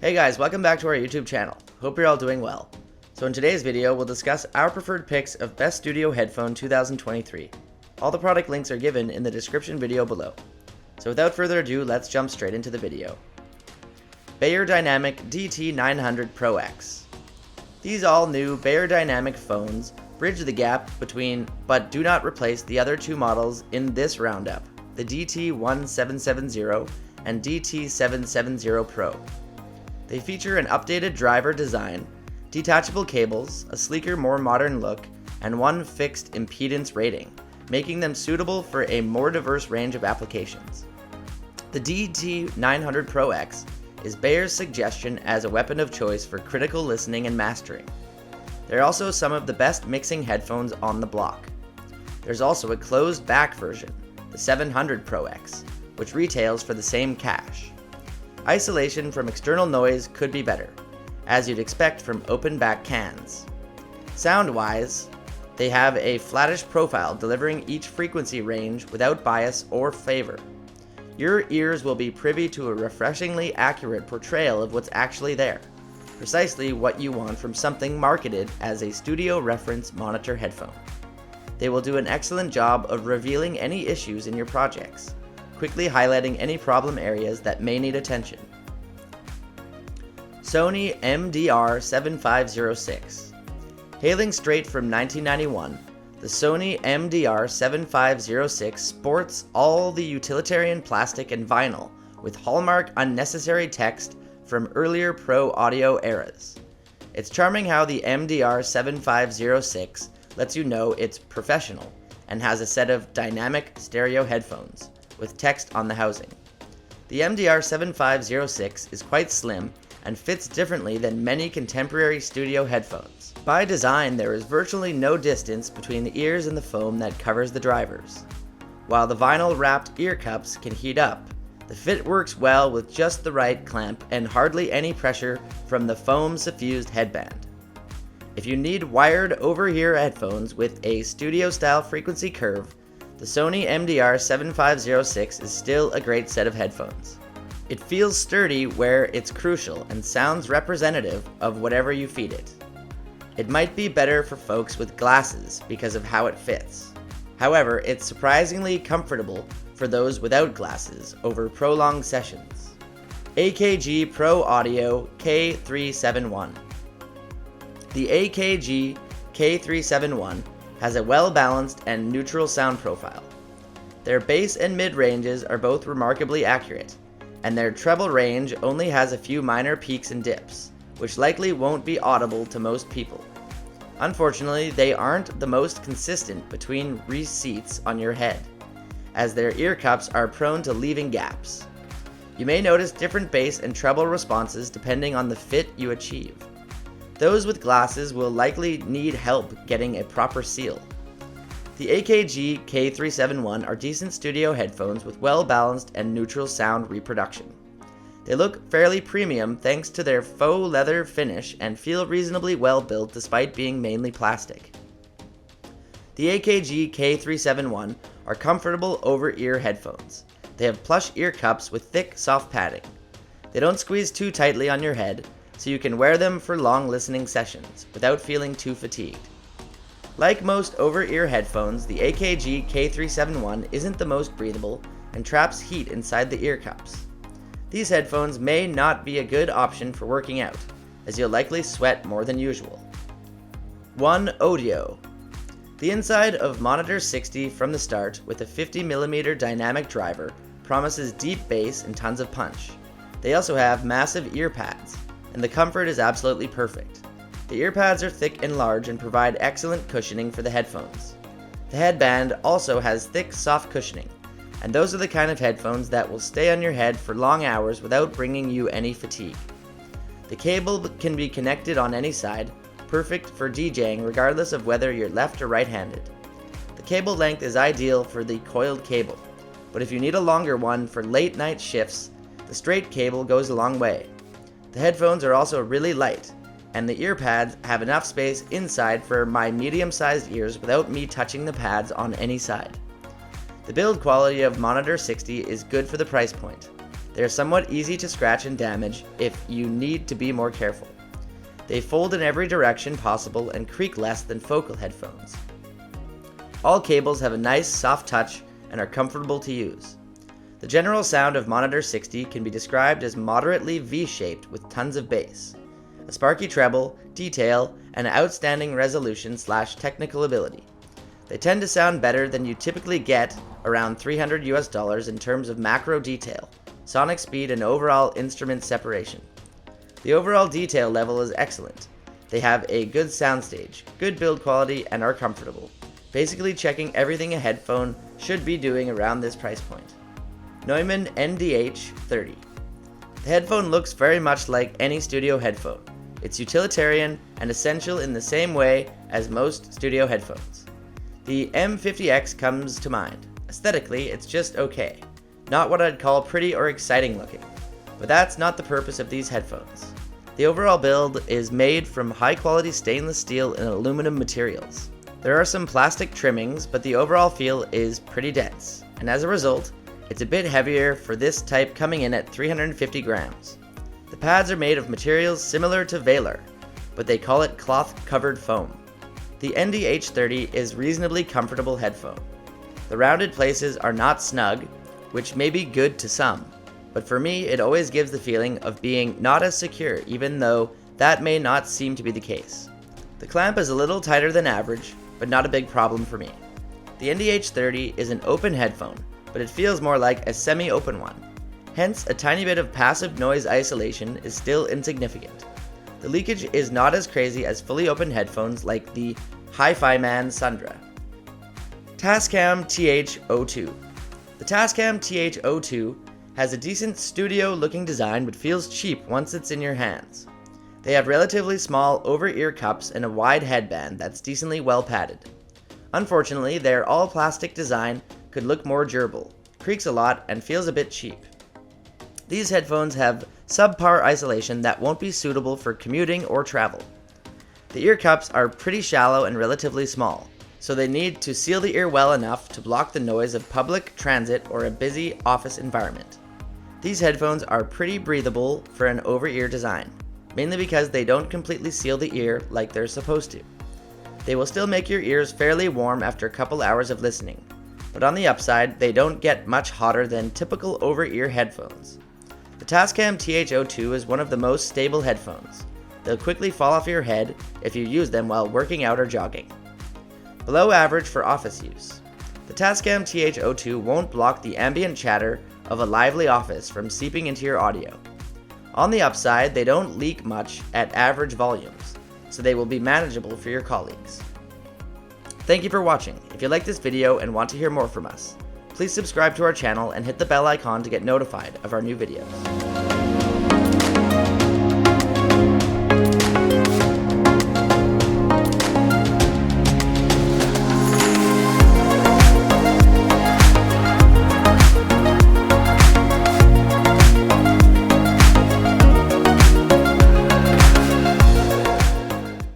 Hey guys, welcome back to our YouTube channel. Hope you're all doing well. So in today's video, we'll discuss our preferred picks of Best Studio Headphone 2023. All the product links are given in the description video below. So without further ado, let's jump straight into the video. Beyerdynamic DT 900 Pro X. These all new Beyerdynamic phones bridge the gap between but do not replace the other two models in this roundup, the DT-1770 and DT-770 Pro. They feature an updated driver design, detachable cables, a sleeker, more modern look, and one fixed impedance rating, making them suitable for a more diverse range of applications. The DT900 Pro X is Beyer's suggestion as a weapon of choice for critical listening and mastering. They're also some of the best mixing headphones on the block. There's also a closed back version, the 700 Pro X, which retails for the same cash. Isolation from external noise could be better, as you'd expect from open back cans. Sound-wise, they have a flattish profile delivering each frequency range without bias or favor. Your ears will be privy to a refreshingly accurate portrayal of what's actually there, precisely what you want from something marketed as a studio reference monitor headphone. They will do an excellent job of revealing any issues in your projects, quickly highlighting any problem areas that may need attention. Sony MDR7506. Hailing straight from 1991, the Sony MDR7506 sports all the utilitarian plastic and vinyl with hallmark unnecessary text from earlier Pro Audio eras. It's charming how the MDR7506 lets you know it's professional and has a set of dynamic stereo headphones with text on the housing. The MDR7506 is quite slim and fits differently than many contemporary studio headphones. By design, there is virtually no distance between the ears and the foam that covers the drivers. While the vinyl-wrapped ear cups can heat up, the fit works well with just the right clamp and hardly any pressure from the foam-suffused headband. If you need wired over-ear headphones with a studio-style frequency curve, the Sony MDR7506 is still a great set of headphones. It feels sturdy where it's crucial and sounds representative of whatever you feed it. It might be better for folks with glasses because of how it fits. However, it's surprisingly comfortable for those without glasses over prolonged sessions. AKG Pro Audio K371. The AKG K371 has a well-balanced and neutral sound profile. Their bass and mid ranges are both remarkably accurate, and their treble range only has a few minor peaks and dips, which likely won't be audible to most people. Unfortunately, they aren't the most consistent between receipts on your head, as their ear cups are prone to leaving gaps. You may notice different bass and treble responses depending on the fit you achieve. Those with glasses will likely need help getting a proper seal. The AKG K371 are decent studio headphones with well-balanced and neutral sound reproduction. They look fairly premium thanks to their faux leather finish and feel reasonably well built despite being mainly plastic. The AKG K371 are comfortable over-ear headphones. They have plush ear cups with thick, soft padding. They don't squeeze too tightly on your head, so you can wear them for long listening sessions without feeling too fatigued. Like most over-ear headphones, the AKG K371 isn't the most breathable and traps heat inside the ear cups. These headphones may not be a good option for working out, as you'll likely sweat more than usual. OneOdio. The inside of Monitor 60 from the start with a 50mm dynamic driver promises deep bass and tons of punch. They also have massive ear pads, and the comfort is absolutely perfect. The ear pads are thick and large and provide excellent cushioning for the headphones. The headband also has thick, soft cushioning, and those are the kind of headphones that will stay on your head for long hours without bringing you any fatigue. The cable can be connected on any side, perfect for DJing regardless of whether you're left or right-handed. The cable length is ideal for the coiled cable, but if you need a longer one for late night shifts, the straight cable goes a long way. The headphones are also really light, and the ear pads have enough space inside for my medium-sized ears without me touching the pads on any side. The build quality of Monitor 60 is good for the price point. They are somewhat easy to scratch and damage if you need to be more careful. They fold in every direction possible and creak less than focal headphones. All cables have a nice soft touch and are comfortable to use. The general sound of Monitor 60 can be described as moderately V-shaped with tons of bass, a sparky treble, detail, and outstanding resolution/technical ability. They tend to sound better than you typically get, around $300 in terms of macro detail, sonic speed, and overall instrument separation. The overall detail level is excellent. They have a good soundstage, good build quality, and are comfortable, basically checking everything a headphone should be doing around this price point. Neumann NDH30. The headphone looks very much like any studio headphone. It's utilitarian and essential in the same way as most studio headphones. The M50X comes to mind. Aesthetically, it's just okay. Not what I'd call pretty or exciting looking. But that's not the purpose of these headphones. The overall build is made from high quality stainless steel and aluminum materials. There are some plastic trimmings, but the overall feel is pretty dense, and as a result, it's a bit heavier for this type, coming in at 350 grams. The pads are made of materials similar to Beyer, but they call it cloth-covered foam. The NDH30 is reasonably comfortable headphone. The rounded places are not snug, which may be good to some, but for me it always gives the feeling of being not as secure, even though that may not seem to be the case. The clamp is a little tighter than average, but not a big problem for me. The NDH30 is an open headphone, but it feels more like a semi-open one. Hence, a tiny bit of passive noise isolation is still insignificant. The leakage is not as crazy as fully open headphones like the Hi-Fi Man Sundra. Tascam TH-02. The Tascam TH-02 has a decent studio-looking design but feels cheap once it's in your hands. They have relatively small over-ear cups and a wide headband that's decently well padded. Unfortunately, their all-plastic design could look more durable, creaks a lot, and feels a bit cheap. These headphones have subpar isolation that won't be suitable for commuting or travel. The ear cups are pretty shallow and relatively small, so they need to seal the ear well enough to block the noise of public transit or a busy office environment. These headphones are pretty breathable for an over-ear design, mainly because they don't completely seal the ear like they're supposed to. They will still make your ears fairly warm after a couple hours of listening, but on the upside, they don't get much hotter than typical over-ear headphones. The Tascam TH-02 is one of the most stable headphones. They'll quickly fall off your head if you use them while working out or jogging. Below average for office use. The Tascam TH-02 won't block the ambient chatter of a lively office from seeping into your audio. On the upside, they don't leak much at average volumes, so they will be manageable for your colleagues. Thank you for watching. If you like this video and want to hear more from us, please subscribe to our channel and hit the bell icon to get notified of our new videos.